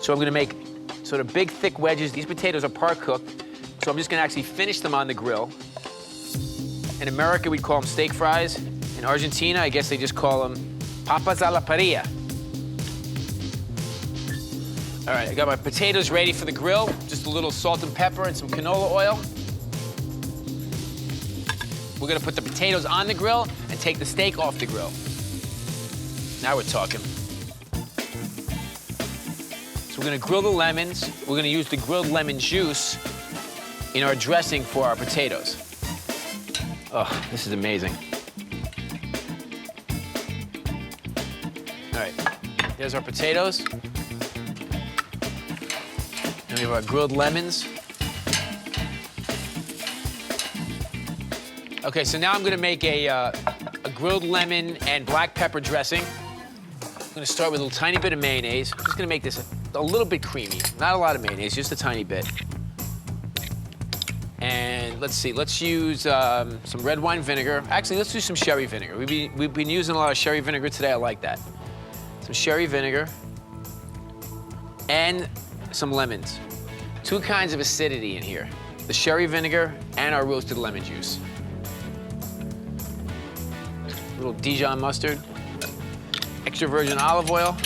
So I'm gonna make sort of big, thick wedges. These potatoes are par cooked, so I'm just gonna actually finish them on the grill. In America, we'd call them steak fries. In Argentina, I guess they just call them papas a la parrilla. All right, I got my potatoes ready for the grill. Just a little salt and pepper and some canola oil. We're gonna put the potatoes on the grill and take the steak off the grill. Now we're talking. So we're gonna grill the lemons. We're gonna use the grilled lemon juice in our dressing for our potatoes. Oh, this is amazing. All right, there's our potatoes. And we have our grilled lemons. Okay, so now I'm gonna make a grilled lemon and black pepper dressing. I'm gonna start with a little tiny bit of mayonnaise. I'm just gonna make this a little bit creamy. Not a lot of mayonnaise, just a tiny bit. And let's see, let's use some red wine vinegar. Actually, let's do some sherry vinegar. We've been using a lot of sherry vinegar today, I like that. Some sherry vinegar and some lemons. Two kinds of acidity in here. The sherry vinegar and our roasted lemon juice. A little Dijon mustard. Extra virgin olive oil.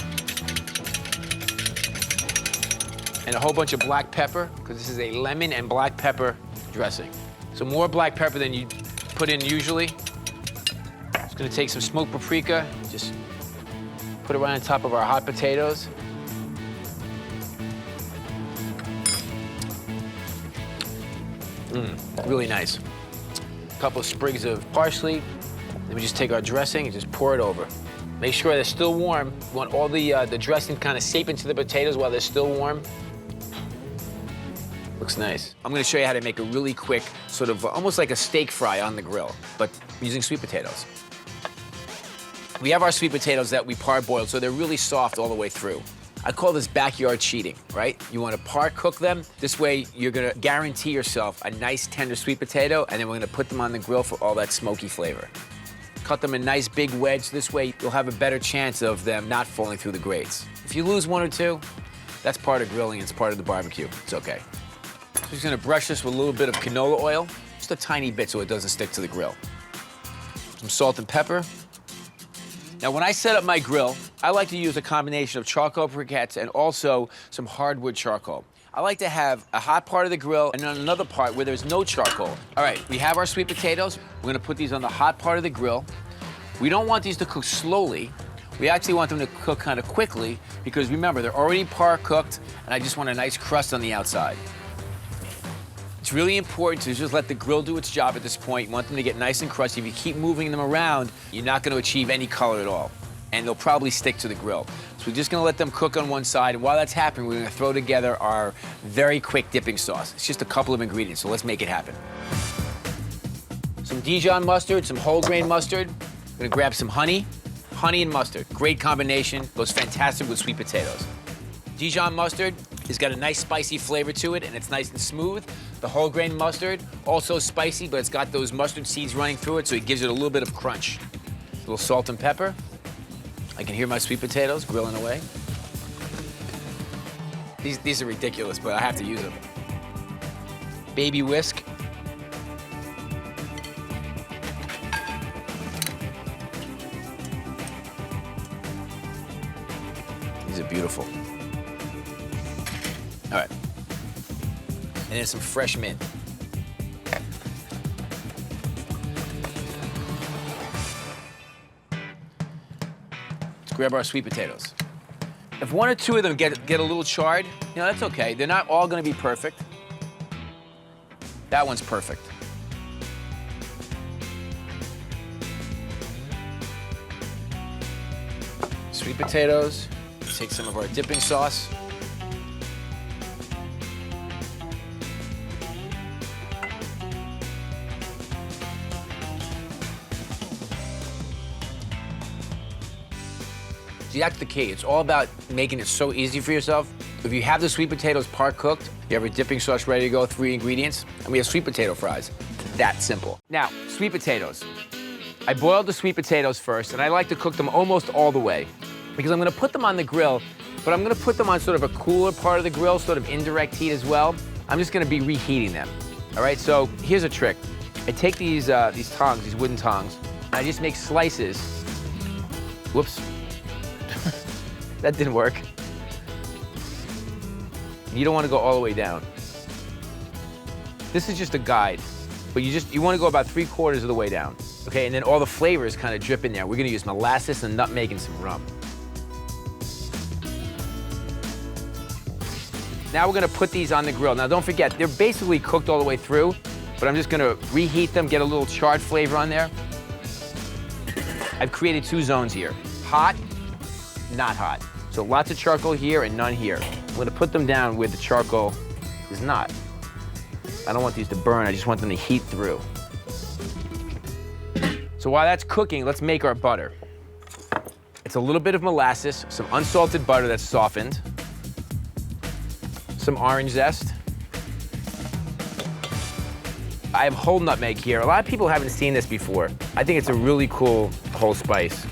And a whole bunch of black pepper, because this is a lemon and black pepper dressing. So more black pepper than you put in usually. Just gonna take some smoked paprika, just put it right on top of our hot potatoes. Really nice. A couple of sprigs of parsley. Then we just take our dressing and just pour it over. Make sure they're still warm. You want all the dressing kind of seep into the potatoes while they're still warm. Looks nice. I'm gonna show you how to make a really quick, sort of almost like a steak fry on the grill, but using sweet potatoes. We have our sweet potatoes that we parboiled, so they're really soft all the way through. I call this backyard cheating, right? You wanna par cook them. This way, you're gonna guarantee yourself a nice tender sweet potato, and then we're gonna put them on the grill for all that smoky flavor. Cut them in nice big wedge. This way, you'll have a better chance of them not falling through the grates. If you lose one or two, that's part of grilling, it's part of the barbecue. It's okay. So I'm just gonna brush this with a little bit of canola oil, just a tiny bit so it doesn't stick to the grill. Some salt and pepper. Now, when I set up my grill, I like to use a combination of charcoal briquettes and also some hardwood charcoal. I like to have a hot part of the grill and then another part where there's no charcoal. All right, we have our sweet potatoes. We're gonna put these on the hot part of the grill. We don't want these to cook slowly. We actually want them to cook kind of quickly because remember, they're already par cooked and I just want a nice crust on the outside. It's really important to just let the grill do its job at this point. You want them to get nice and crusty. If you keep moving them around, you're not gonna achieve any color at all. And they'll probably stick to the grill. So we're just gonna let them cook on one side. And while that's happening, we're gonna throw together our very quick dipping sauce. It's just a couple of ingredients, so let's make it happen. Some Dijon mustard, some whole grain mustard. I'm gonna grab some honey. Honey and mustard, great combination. Goes fantastic with sweet potatoes. Dijon mustard has got a nice spicy flavor to it, and it's nice and smooth. The whole grain mustard, also spicy, but it's got those mustard seeds running through it, so it gives it a little bit of crunch. A little salt and pepper. I can hear my sweet potatoes grilling away. These are ridiculous, but I have to use them. Baby whisk. These are beautiful. All right. And then some fresh mint. Let's grab our sweet potatoes. If one or two of them get a little charred, you know, that's okay. They're not all gonna be perfect. That one's perfect. Sweet potatoes. Take some of our dipping sauce. See, that's the key. It's all about making it so easy for yourself. If you have the sweet potatoes part cooked, you have a dipping sauce ready to go, 3 ingredients, and we have sweet potato fries. That simple. Now, sweet potatoes. I boiled the sweet potatoes first, and I like to cook them almost all the way because I'm gonna put them on the grill But I'm gonna put them on sort of a cooler part of the grill, sort of indirect heat as well. I'm just gonna be reheating them. All right, so here's a trick. I take these tongs, these wooden tongs, and I just make slices. Whoops. That didn't work. You don't wanna go all the way down. This is just a guide, but you wanna go about 3/4 of the way down, okay? And then all the flavors kind of drip in there. We're gonna use molasses and nutmeg and some rum. Now we're gonna put these on the grill. Now don't forget, they're basically cooked all the way through, but I'm just gonna reheat them, get a little charred flavor on there. I've created 2 zones here, hot, not hot. So lots of charcoal here and none here. I'm gonna put them down where the charcoal is not. I don't want these to burn, I just want them to heat through. So while that's cooking, let's make our butter. It's a little bit of molasses, some unsalted butter that's softened, some orange zest. I have whole nutmeg here. A lot of people haven't seen this before. I think it's a really cool whole spice.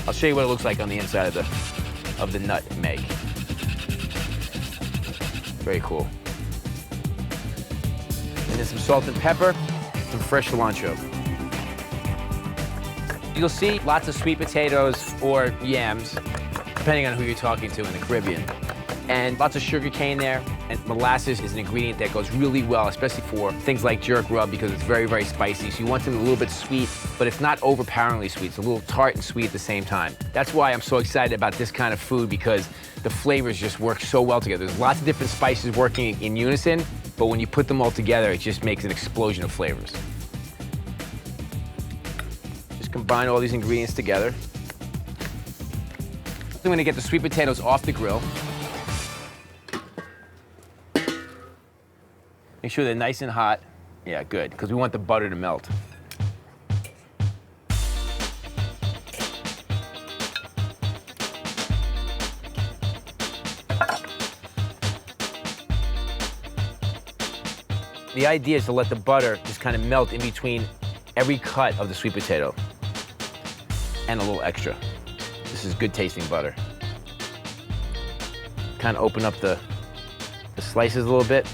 I'll show you what it looks like on the inside of the nutmeg. Very cool. And then some salt and pepper, some fresh cilantro. You'll see lots of sweet potatoes or yams, depending on who you're talking to in the Caribbean. And lots of sugar cane there, and molasses is an ingredient that goes really well, especially for things like jerk rub, because it's very, very spicy. So you want something a little bit sweet, but it's not overpoweringly sweet. It's a little tart and sweet at the same time. That's why I'm so excited about this kind of food, because the flavors just work so well together. There's lots of different spices working in unison, but when you put them all together, it just makes an explosion of flavors. Just combine all these ingredients together. I'm gonna get the sweet potatoes off the grill. Make sure they're nice and hot. Yeah, good, because we want the butter to melt. The idea is to let the butter just kind of melt in between every cut of the sweet potato. And a little extra. This is good tasting butter. Kind of open up the slices a little bit.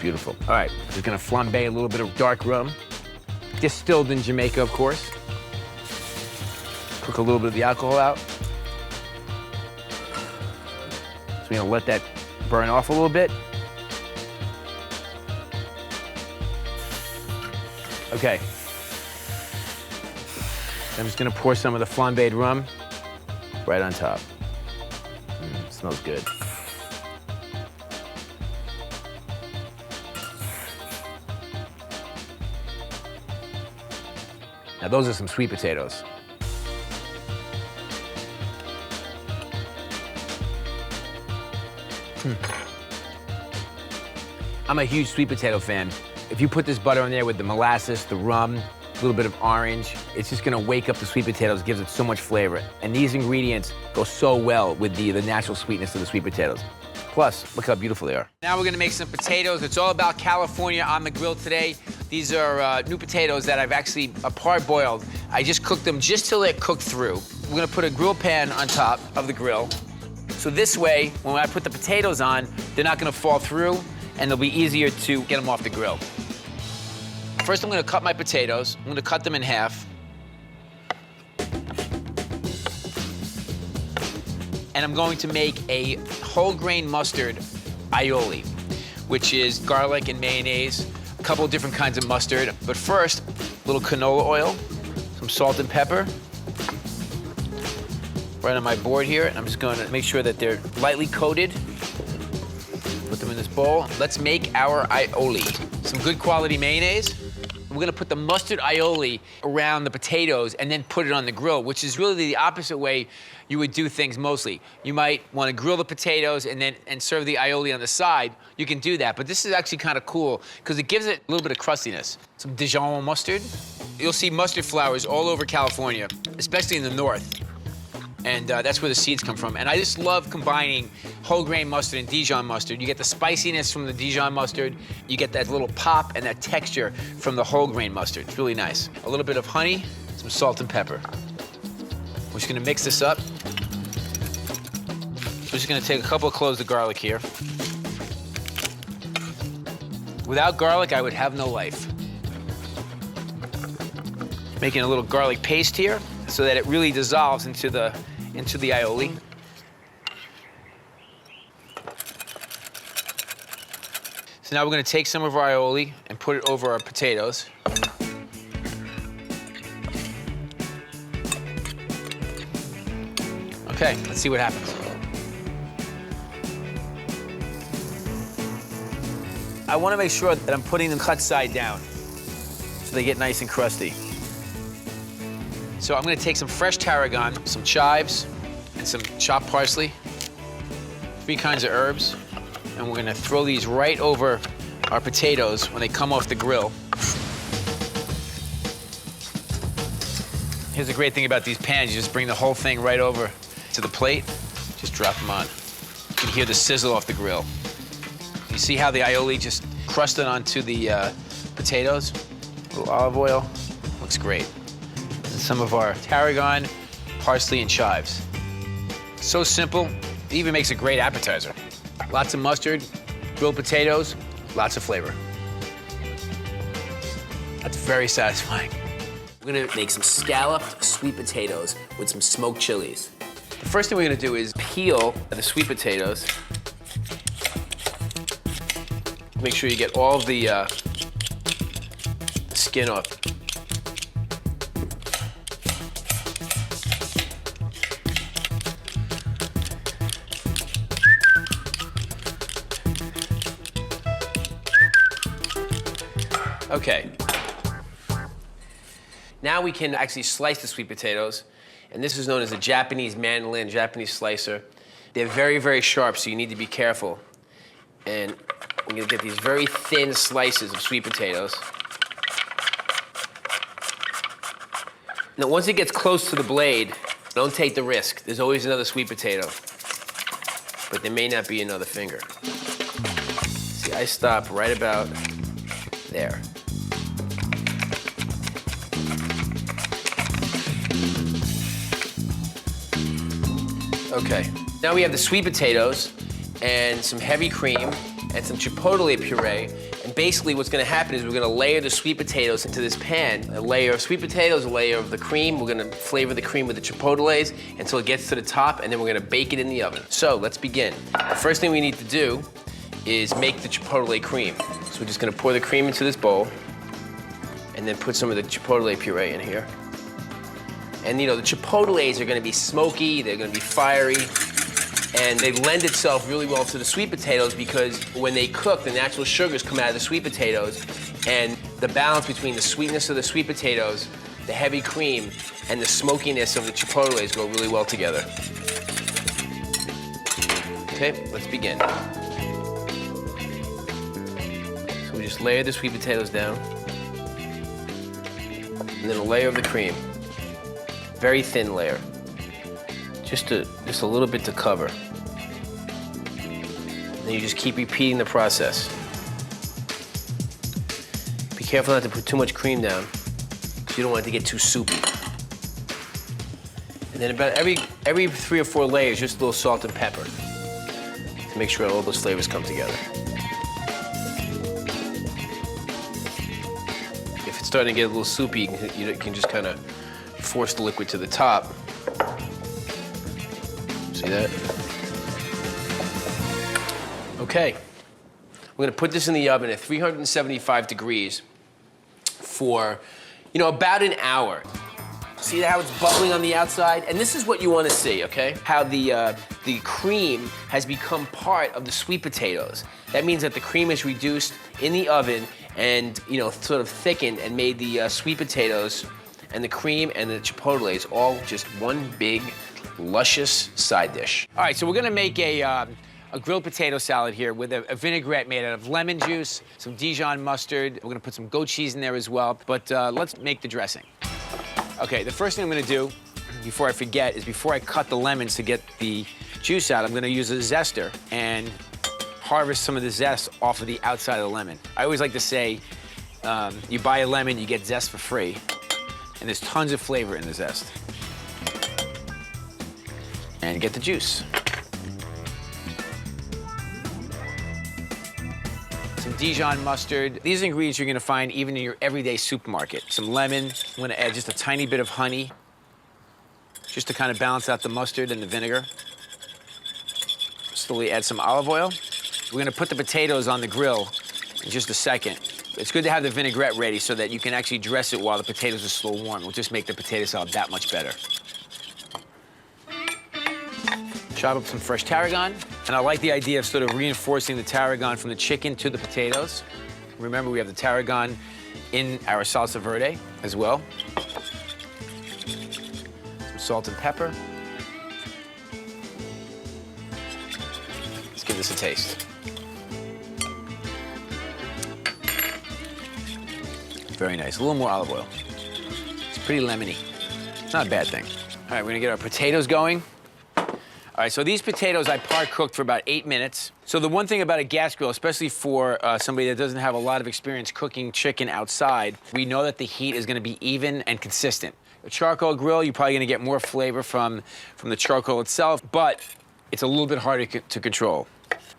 Beautiful. All right, just gonna flambe a little bit of dark rum. Distilled in Jamaica, of course. Cook a little bit of the alcohol out. So we're gonna let that burn off a little bit. Okay. I'm just gonna pour some of the flambéed rum right on top. Smells good. Now those are some sweet potatoes. I'm a huge sweet potato fan. If you put this butter on there with the molasses, the rum, a little bit of orange, it's just gonna wake up the sweet potatoes, gives it so much flavor. And these ingredients go so well with the natural sweetness of the sweet potatoes. Plus, look how beautiful they are. Now we're gonna make some potatoes. It's all about California on the grill today. These are new potatoes that I've actually parboiled. I just cooked them just till they're cooked through. We're gonna put a grill pan on top of the grill. So this way, when I put the potatoes on, they're not gonna fall through, and they'll be easier to get them off the grill. First, I'm gonna cut my potatoes. I'm gonna cut them in half. And I'm going to make a whole grain mustard aioli, which is garlic and mayonnaise, a couple of different kinds of mustard. But first, a little canola oil, some salt and pepper, right on my board here. And I'm just gonna make sure that they're lightly coated. Put them in this bowl. Let's make our aioli. Some good quality mayonnaise. We're gonna put the mustard aioli around the potatoes and then put it on the grill, which is really the opposite way you would do things mostly. You might wanna grill the potatoes and serve the aioli on the side. You can do that, but this is actually kind of cool because it gives it a little bit of crustiness. Some Dijon mustard. You'll see mustard flowers all over California, especially in the north. And that's where the seeds come from. And I just love combining whole grain mustard and Dijon mustard. You get the spiciness from the Dijon mustard. You get that little pop and that texture from the whole grain mustard. It's really nice. A little bit of honey, some salt and pepper. We're just gonna mix this up. We're just gonna take a couple of cloves of garlic here. Without garlic, I would have no life. Making a little garlic paste here so that it really dissolves into the aioli. So now we're gonna take some of our aioli and put it over our potatoes. Okay, let's see what happens. I want to make sure that I'm putting them cut side down so they get nice and crusty. So I'm going to take some fresh tarragon, some chives, and some chopped parsley, 3 kinds of herbs, and we're going to throw these right over our potatoes when they come off the grill. Here's the great thing about these pans. You just bring the whole thing right over to the plate, just drop them on. You can hear the sizzle off the grill. You see how the aioli just crusted onto the potatoes? A little olive oil, looks great. And some of our tarragon, parsley, and chives. So simple, it even makes a great appetizer. Lots of mustard, grilled potatoes, lots of flavor. That's very satisfying. We're gonna make some scalloped sweet potatoes with some smoked chilies. The first thing we're gonna do is peel the sweet potatoes. Make sure you get all of the skin off. Okay. Now we can actually slice the sweet potatoes, and this is known as a Japanese mandolin, Japanese slicer. They're very, very sharp, so you need to be careful. And I'm gonna get these very thin slices of sweet potatoes. Now, once it gets close to the blade, don't take the risk. There's always another sweet potato, but there may not be another finger. See, I stop right about there. Okay, now we have the sweet potatoes and some heavy cream and some chipotle puree. And basically what's gonna happen is we're gonna layer the sweet potatoes into this pan. A layer of sweet potatoes, a layer of the cream. We're gonna flavor the cream with the chipotles until it gets to the top, and then we're gonna bake it in the oven. So let's begin. The first thing we need to do is make the chipotle cream. So we're just gonna pour the cream into this bowl and then put some of the chipotle puree in here. And you know, the chipotles are gonna be smoky, they're gonna be fiery, and they lend itself really well to the sweet potatoes because when they cook, the natural sugars come out of the sweet potatoes, and the balance between the sweetness of the sweet potatoes, the heavy cream, and the smokiness of the chipotles go really well together. Okay, let's begin. So we just layer the sweet potatoes down, and then a layer of the cream. Very thin layer, just a little bit to cover. And you just keep repeating the process. Be careful not to put too much cream down, because you don't want it to get too soupy. And then about every 3 or 4 layers, just a little salt and pepper to make sure all those flavors come together. If it's starting to get a little soupy, you can just kind of force the liquid to the top. See that? Okay. We're gonna put this in the oven at 375 degrees for, about an hour. See how it's bubbling on the outside? And this is what you wanna see, okay? How the cream has become part of the sweet potatoes. That means that the cream is reduced in the oven and, sort of thickened and made the sweet potatoes and the cream and the chipotles all just one big, luscious side dish. All right, so we're gonna make a grilled potato salad here with a vinaigrette made out of lemon juice, some Dijon mustard. We're gonna put some goat cheese in there as well, but let's make the dressing. Okay, the first thing I'm gonna do, before I forget, is before I cut the lemons to get the juice out, I'm gonna use a zester and harvest some of the zest off of the outside of the lemon. I always like to say, you buy a lemon, you get zest for free. And there's tons of flavor in the zest. and get the juice. Some Dijon mustard. These are ingredients you're gonna find even in your everyday supermarket. Some lemon. I'm gonna add just a tiny bit of honey, just to kind of balance out the mustard and the vinegar. Slowly add some olive oil. We're gonna put the potatoes on the grill in just a second. It's good to have the vinaigrette ready so that you can actually dress it while the potatoes are still warm. It'll just make the potato salad that much better. Chop up some fresh tarragon. And I like the idea of sort of reinforcing the tarragon from the chicken to the potatoes. Remember, we have the tarragon in our salsa verde as well. Some salt and pepper. Let's give this a taste. Very nice. A little more olive oil. It's pretty lemony. It's not a bad thing. All right, we're gonna get our potatoes going. All right, so these potatoes I par cooked for about 8 minutes. So the one thing about a gas grill, especially for somebody that doesn't have a lot of experience cooking chicken outside, we know that the heat is gonna be even and consistent. A charcoal grill, you're probably gonna get more flavor from the charcoal itself, but it's a little bit harder to control.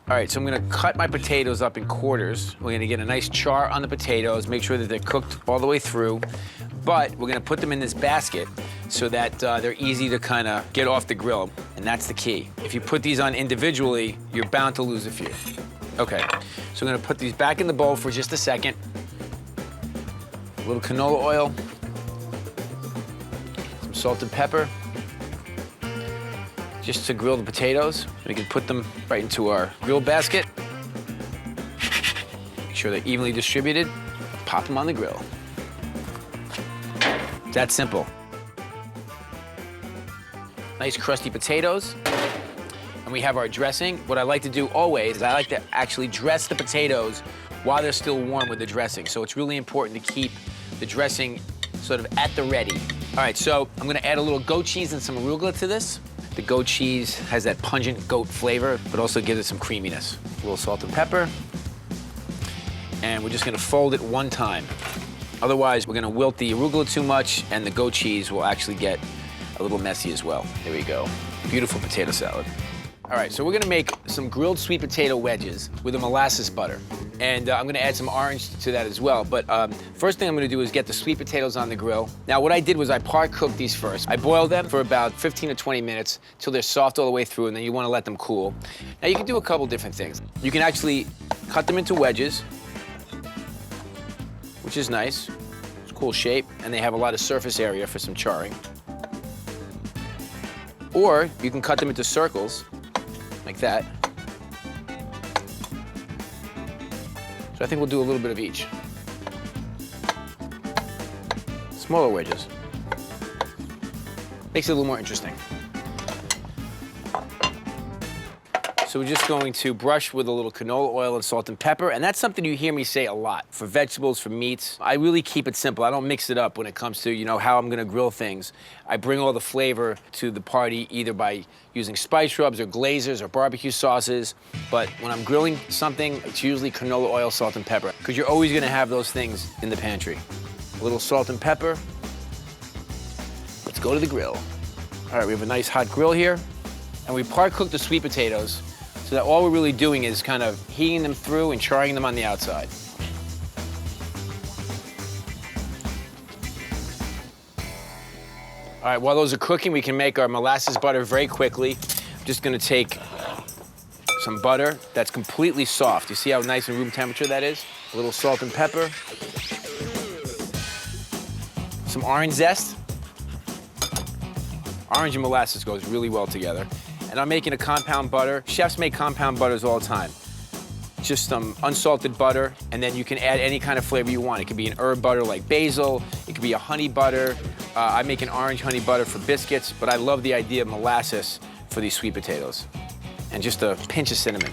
All right, so I'm gonna cut my potatoes up in quarters. We're gonna get a nice char on the potatoes, make sure that they're cooked all the way through, but we're gonna put them in this basket so that they're easy to kind of get off the grill, and that's the key. If you put these on individually, you're bound to lose a few. Okay, so I'm gonna put these back in the bowl for just a second. A little canola oil, some salt and pepper, just to grill the potatoes. We can put them right into our grill basket. Make sure they're evenly distributed. Pop them on the grill. That simple. Nice crusty potatoes. And we have our dressing. What I like to do always is I like to actually dress the potatoes while they're still warm with the dressing. So it's really important to keep the dressing sort of at the ready. All right, so I'm gonna add a little goat cheese and some arugula to this. The goat cheese has that pungent goat flavor, but also gives it some creaminess. A little salt and pepper. And we're just gonna fold it one time. Otherwise, we're gonna wilt the arugula too much, and the goat cheese will actually get a little messy as well. There we go. Beautiful potato salad. All right, so we're gonna make some grilled sweet potato wedges with a molasses butter. And I'm gonna add some orange to that as well. But first thing I'm gonna do is get the sweet potatoes on the grill. Now, what I did was I par cooked these first. I boiled them for about 15 to 20 minutes till they're soft all the way through, and then you wanna let them cool. Now, you can do a couple different things. You can actually cut them into wedges, which is nice. It's a cool shape, and they have a lot of surface area for some charring. Or you can cut them into circles, like that. So I think we'll do a little bit of each. Smaller wedges. Makes it a little more interesting. So we're just going to brush with a little canola oil and salt and pepper, and that's something you hear me say a lot. For vegetables, for meats, I really keep it simple. I don't mix it up when it comes to, how I'm gonna grill things. I bring all the flavor to the party either by using spice rubs or glazers or barbecue sauces, but when I'm grilling something, it's usually canola oil, salt and pepper, because you're always gonna have those things in the pantry. A little salt and pepper. Let's go to the grill. All right, we have a nice hot grill here, and we par cook the sweet potatoes, so that all we're really doing is kind of heating them through and charring them on the outside. All right, while those are cooking, we can make our molasses butter very quickly. I'm just gonna take some butter that's completely soft. You see how nice and room temperature that is? A little salt and pepper. Some orange zest. Orange and molasses goes really well together. And I'm making a compound butter. Chefs make compound butters all the time. Just some unsalted butter, and then you can add any kind of flavor you want. It could be an herb butter like basil. It could be a honey butter. I make an orange honey butter for biscuits, but I love the idea of molasses for these sweet potatoes. And just a pinch of cinnamon.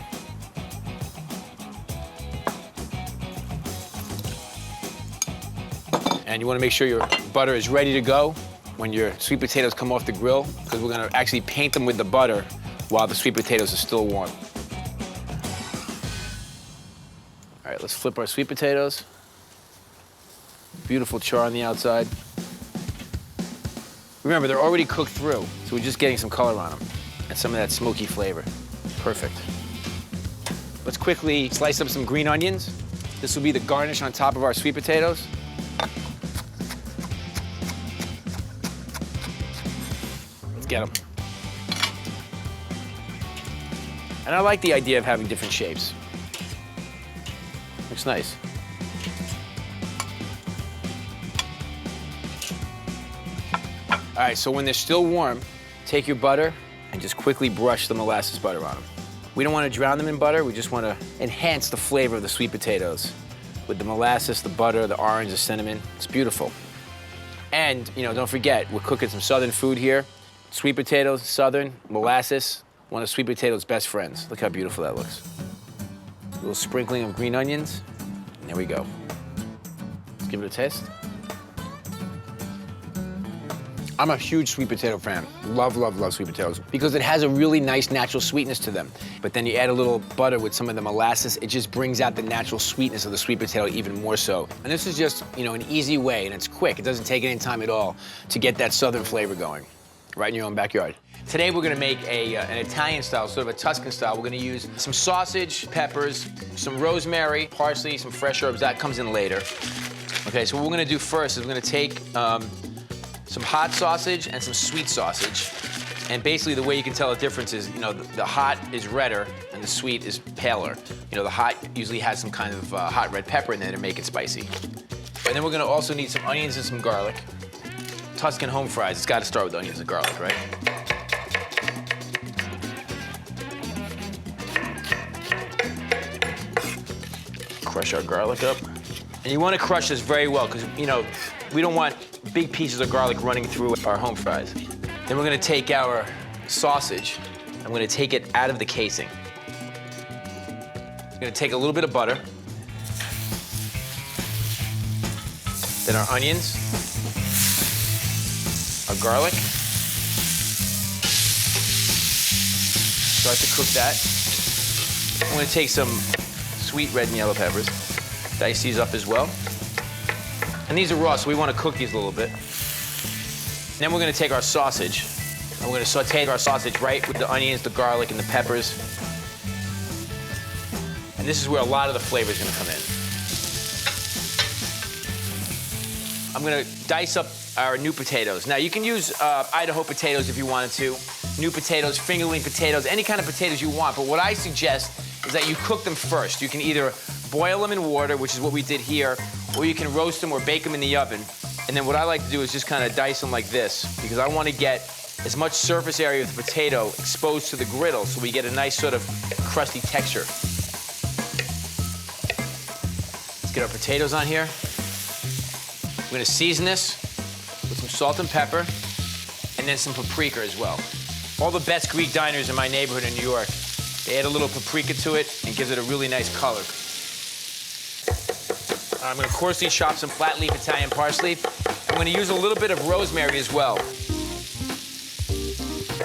And you want to make sure your butter is ready to go when your sweet potatoes come off the grill, because we're gonna actually paint them with the butter while the sweet potatoes are still warm. All right, let's flip our sweet potatoes. Beautiful char on the outside. Remember, they're already cooked through, so we're just getting some color on them. and some of that smoky flavor. Perfect. Let's quickly slice up some green onions. This will be the garnish on top of our sweet potatoes. Let's get them. And I like the idea of having different shapes. Looks nice. All right, so when they're still warm, take your butter and just quickly brush the molasses butter on them. We don't want to drown them in butter, we just want to enhance the flavor of the sweet potatoes with the molasses, the butter, the orange, the cinnamon. It's beautiful. And, you know, don't forget, we're cooking some southern food here. Sweet potatoes, southern, molasses, one of sweet potatoes' best friends. Look how beautiful that looks. A little sprinkling of green onions, and there we go. Let's give it a taste. I'm a huge sweet potato fan. Love, love, love sweet potatoes because it has a really nice natural sweetness to them. But then you add a little butter with some of the molasses, it just brings out the natural sweetness of the sweet potato even more so. And this is just, you know, an easy way, and it's quick. It doesn't take any time at all to get that southern flavor going, right in your own backyard. Today we're gonna make an Italian style, sort of a Tuscan style. We're gonna use some sausage, peppers, some rosemary, parsley, some fresh herbs. That comes in later. Okay, so what we're gonna do first is we're gonna take some hot sausage and some sweet sausage. And basically the way you can tell the difference is, you know, the hot is redder and the sweet is paler. You know, the hot usually has some kind of hot red pepper in there to make it spicy. And then we're gonna also need some onions and some garlic. Tuscan home fries, it's gotta start with onions and garlic, right? Crush our garlic up. And you wanna crush this very well, because, you know, we don't want big pieces of garlic running through our home fries. Then we're gonna take our sausage, I'm gonna take it out of the casing. I'm gonna take a little bit of butter, then our onions, our garlic. Start to cook that. I'm gonna take some sweet red and yellow peppers, dice these up as well. And these are raw, so we want to cook these a little bit. And then we're going to take our sausage, and we're going to saute our sausage right with the onions, the garlic, and the peppers. And this is where a lot of the flavor is going to come in. I'm going to dice up our new potatoes. Now, you can use Idaho potatoes if you wanted to. New potatoes, fingerling potatoes, any kind of potatoes you want. But what I suggest is that you cook them first. You can either boil them in water, which is what we did here, or you can roast them or bake them in the oven. And then what I like to do is just kind of dice them like this, because I want to get as much surface area of the potato exposed to the griddle so we get a nice sort of crusty texture. Let's get our potatoes on here. We're going to season this with some salt and pepper, and then some paprika as well. All the best Greek diners in my neighborhood in New York, they add a little paprika to it and gives it a really nice color. I'm gonna coarsely chop some flat leaf Italian parsley. I'm gonna use a little bit of rosemary as well.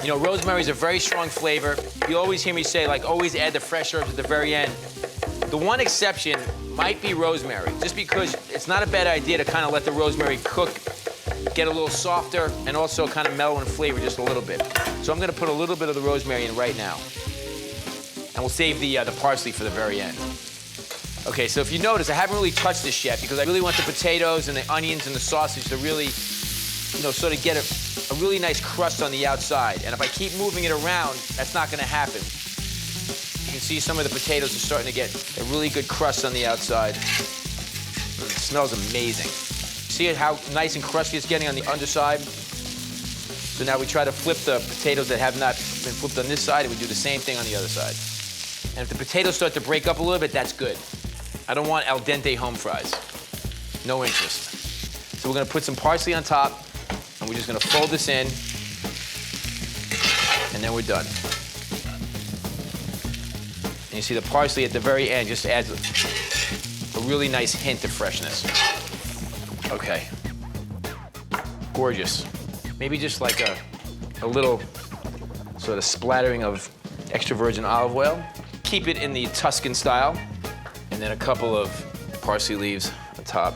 You know, rosemary is a very strong flavor. You always hear me say, like, always add the fresh herbs at the very end. The one exception might be rosemary, just because it's not a bad idea to kind of let the rosemary cook, get a little softer, and also kind of mellow in flavor just a little bit. So I'm gonna put a little bit of the rosemary in right now. And we'll save the parsley for the very end. Okay, so if you notice, I haven't really touched this yet because I really want the potatoes and the onions and the sausage to really, you know, sort of get a really nice crust on the outside. And if I keep moving it around, that's not gonna happen. You can see some of the potatoes are starting to get a really good crust on the outside. It smells amazing. See how nice and crusty it's getting on the underside? So now we try to flip the potatoes that have not been flipped on this side, and we do the same thing on the other side. And if the potatoes start to break up a little bit, that's good. I don't want al dente home fries. No interest. So we're gonna put some parsley on top, and we're just gonna fold this in, and then we're done. And you see the parsley at the very end just adds a really nice hint of freshness. Okay. Gorgeous. Maybe just like a little sort of splattering of extra virgin olive oil. Keep it in the Tuscan style. And then a couple of parsley leaves on top.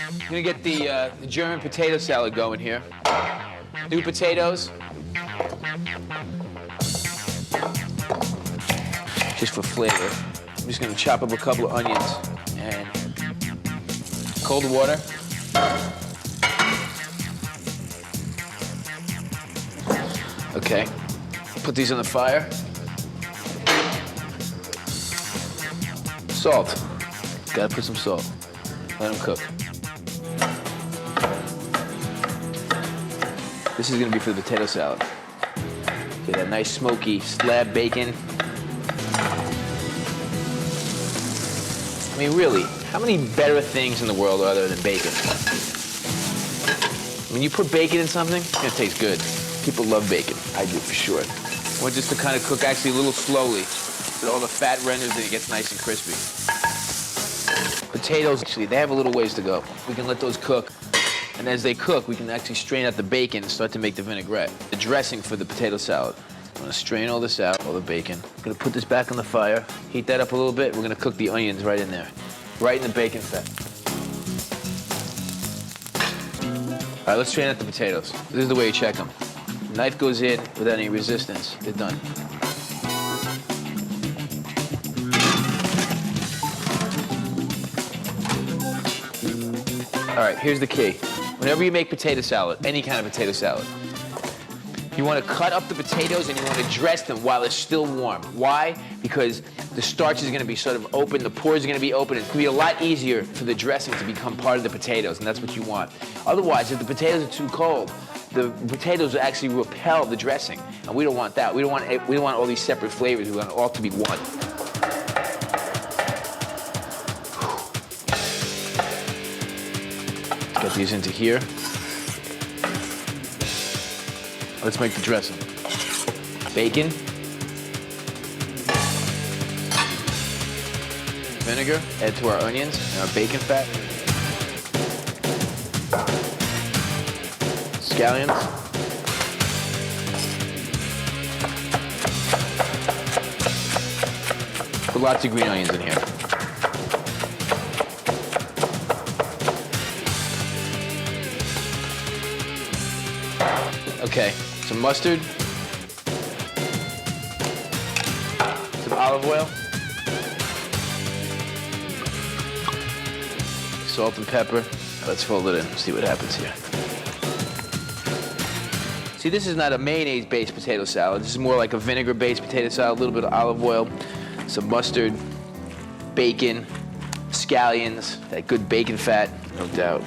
I'm gonna get the German potato salad going here. New potatoes. Just for flavor. I'm just gonna chop up a couple of onions and cold water. Okay, put these on the fire. Salt. Gotta put some salt. Let them cook. This is gonna be for the potato salad. Get that nice smoky slab bacon. I mean, really, how many better things in the world are there than bacon? When you put bacon in something, it tastes good. People love bacon. I do for sure. I want just to kind of cook actually a little slowly so that all the fat renders and it gets nice and crispy. Potatoes, actually, they have a little ways to go. We can let those cook. And as they cook, we can actually strain out the bacon and start to make the vinaigrette. The dressing for the potato salad. I'm gonna strain all this out, all the bacon. I'm gonna put this back on the fire, heat that up a little bit. We're gonna cook the onions right in there, right in the bacon fat. All right, let's strain out the potatoes. This is the way you check them. The knife goes in without any resistance. They're done. All right, here's the key. Whenever you make potato salad, any kind of potato salad, you want to cut up the potatoes and you want to dress them while it's still warm. Why? Because the starch is going to be sort of open, the pores are going to be open. It's going to be a lot easier for the dressing to become part of the potatoes, and that's what you want. Otherwise, if the potatoes are too cold, the potatoes will actually repel the dressing, and we don't want that. We don't want all these separate flavors. We want it all to be one. Get these into here. Let's make the dressing. Bacon. Vinegar. Add to our onions and our bacon fat. Scallions. Put lots of green onions in here. Okay, some mustard, some olive oil, salt and pepper. Let's fold it in and see what happens here. See, this is not a mayonnaise-based potato salad. This is more like a vinegar-based potato salad, a little bit of olive oil, some mustard, bacon, scallions, that good bacon fat, no doubt.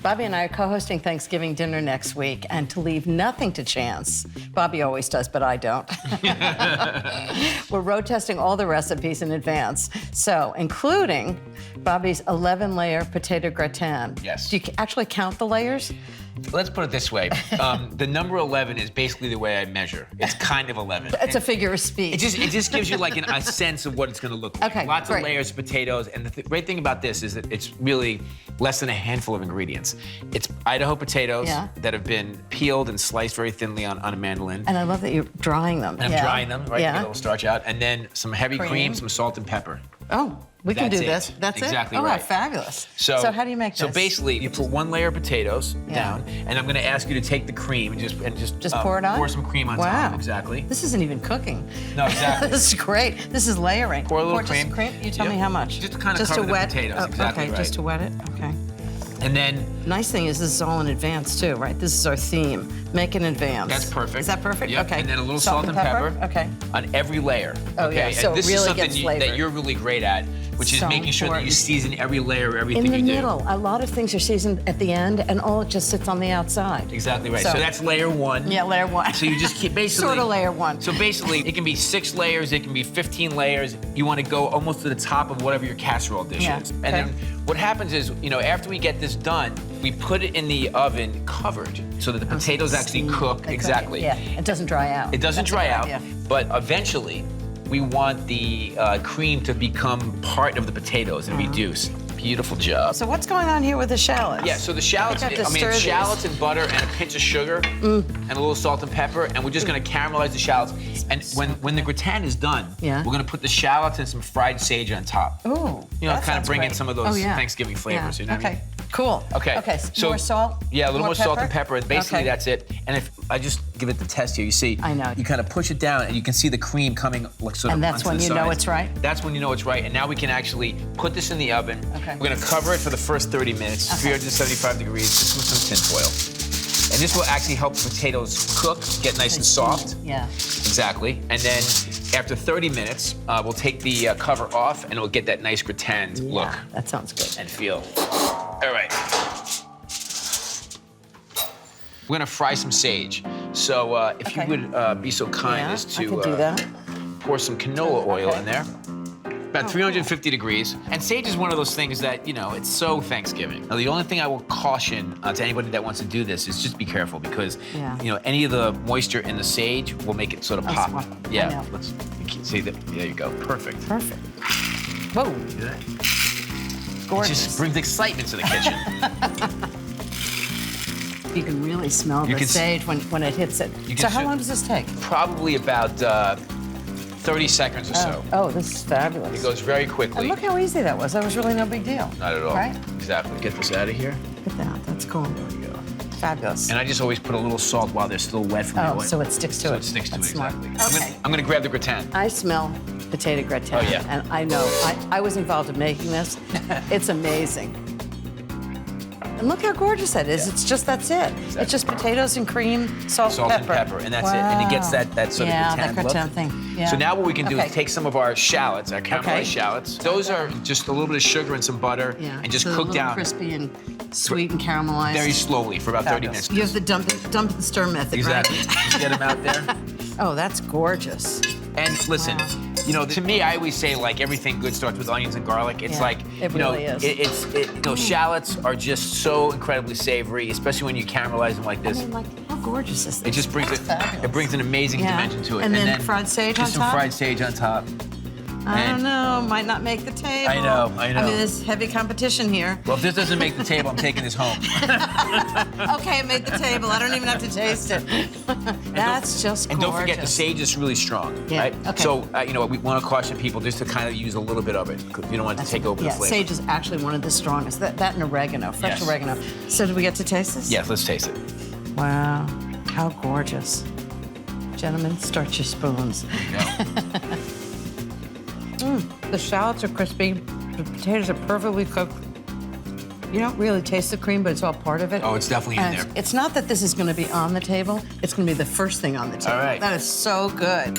Bobby and I are co-hosting Thanksgiving dinner next week, and to leave nothing to chance, Bobby always does, but I don't. We're road testing all the recipes in advance, so including Bobby's 11-layer potato gratin. Yes. Do you actually count the layers? Let's put it this way. The number 11 is basically the way I measure. It's kind of 11. It's a figure of speech. It just gives you like a sense of what it's going to look like. Okay, Lots great. of layers of potatoes, and the great thing about this is that it's really less than a handful of ingredients. It's Idaho potatoes that have been peeled and sliced very thinly on a mandolin. And I love that you're drying them. And I'm drying them, right? Yeah. Get a little starch out, and then some heavy cream, some salt and pepper. Oh, we can That's do it. this. That's Exactly it? Oh, right. fabulous. So how do you make this? So basically, you put 1 layer of potatoes down, and I'm going to ask you to take the cream and just pour it on? Pour some cream on Wow. top. Exactly. This isn't even cooking. No, exactly. This is great. This is layering. Pour a little just cream. cream. You tell Yep. me how much. Just to kind of cover the wet potatoes. Oh, Exactly okay, right. just to wet it. Okay. And then Nice thing is this is all in advance too, right? This is our theme. Make in advance. that's perfect. Is that perfect? Yep. Okay. And then a little salt and pepper. Okay. On every layer. Oh, okay? yeah, so and this it really is something gets flavored. that you're really great at, which is So making sure that you important. season every layer of everything In the you do. middle, a lot of things are seasoned at the end, and all it just sits on the outside. Exactly right. So- So that's layer 1. Yeah, layer 1. So you just keep basically Sort of layer 1. So basically, it can be 6 layers, it can be 15 layers. You want to go almost to the top of whatever your casserole dish Yeah, is. okay. And then what happens is, after we get this done, we put it in the oven covered so that the potatoes actually cook. Okay. Exactly. Yeah, it doesn't dry out. It doesn't That's a dry good out, idea. but eventually we want the cream to become part of the potatoes and reduce. Beautiful job. So what's going on here with the shallots? Yeah, so the shallots, I think I have to stir it's these. shallots and butter and a pinch of sugar and a little salt and pepper, and we're just gonna caramelize the shallots. And when the gratin is done, Yeah. we're gonna put the shallots and some fried sage on top. Ooh. Kind of bring in some of those Thanksgiving flavors, Yeah. you know what I Okay. mean? Cool. Okay. Okay. So more salt. Yeah, a little more salt and pepper. Basically, Okay. that's it. And if I just give it the test here, you see, I know. you kind of push it down, and you can see the cream coming like sort of. And that's onto when the you know sides. it's right? That's when you know it's right. And now we can actually put this in the oven. Okay. We're gonna cover it for the first 30 minutes, 375 degrees, just with some tin foil. And this will actually help the potatoes cook, get nice and soft. Yeah. Exactly. And then after 30 minutes, we'll take the cover off, and it'll get that nice gratined look Yeah, that sounds good. and feel. All right. We're gonna fry some sage. So if you Okay. would be so kind Yeah, as I to can do that. pour some canola oil Okay. in there. About 350 degrees. And sage is one of those things that, you know, it's so Thanksgiving. Now, the only thing I will caution to anybody that wants to do this is just be careful because, Yeah. you know, any of the moisture in the sage will make it sort of Oh, pop. swap. I Yeah, know. let's see that. There you go. Perfect. Perfect. Whoa. See that? It Gorgeous. just brings excitement to the kitchen. You can really smell You the can sage when it hits it. You So can how see- long does this take? Probably about 30 seconds or so. Oh, this is fabulous. It goes very And quickly. look how easy that was. That was really no big deal. Not at all. Right? Exactly. Get this out of here. Look at that. That's cool. There you go. Fabulous. And I just always put a little salt while they're still wet from the oil. Oh, so it sticks to So it. it sticks to That's it, smart. exactly. Okay. I'm gonna grab the gratin. I smell potato gratin. Oh, yeah. And I know, I was involved in making this. It's amazing. And look how gorgeous that is. Yeah. It's just, that's it. It's just potatoes and cream, salt, Salt and pepper, and that's it. And it gets that sort of yeah, gratin that look. gratin thing. Yeah. So now what we can do Okay. is take some of our shallots, our caramelized Okay. shallots. Those are just a little bit of sugar and some butter, Yeah. and just so a cook little down crispy and sweet and caramelized. very slowly for about 30 minutes. You have the dump and stir method, Exactly. right? Just get them out there. Oh, that's gorgeous. And listen, Wow. you know, to me, I always say like everything good starts with onions and garlic. It's Yeah, like, it you know, really is. you know, shallots are just so incredibly savory, especially when you caramelize them like I this. mean, like, how gorgeous is this? It just brings it brings an amazing Yeah. dimension to it. And then fried sage just on some top? fried sage on top. I And- don't know, might not make the table. I know. I mean, there's heavy competition here. Well, if this doesn't make the table, I'm taking this home. Okay, it made the table. I don't even have to taste it. That's just gorgeous. And don't forget, the sage is really strong, Yeah, right? okay. So, you know, we want to caution people just to kind of use a little bit of it. 'Cause you don't want it to take over the Yeah, flavor. sage is actually one of the strongest. That and oregano, fresh Yes. oregano. So do we get to taste this? Yes, let's taste it. Wow, how gorgeous. Gentlemen, start your spoons. There you go. The shallots are crispy. The potatoes are perfectly cooked. You don't really taste the cream, but it's all part of it. Oh, it's definitely in And there. It's not that this is going to be on the table. It's going to be the first thing on the table. All right. That is so good.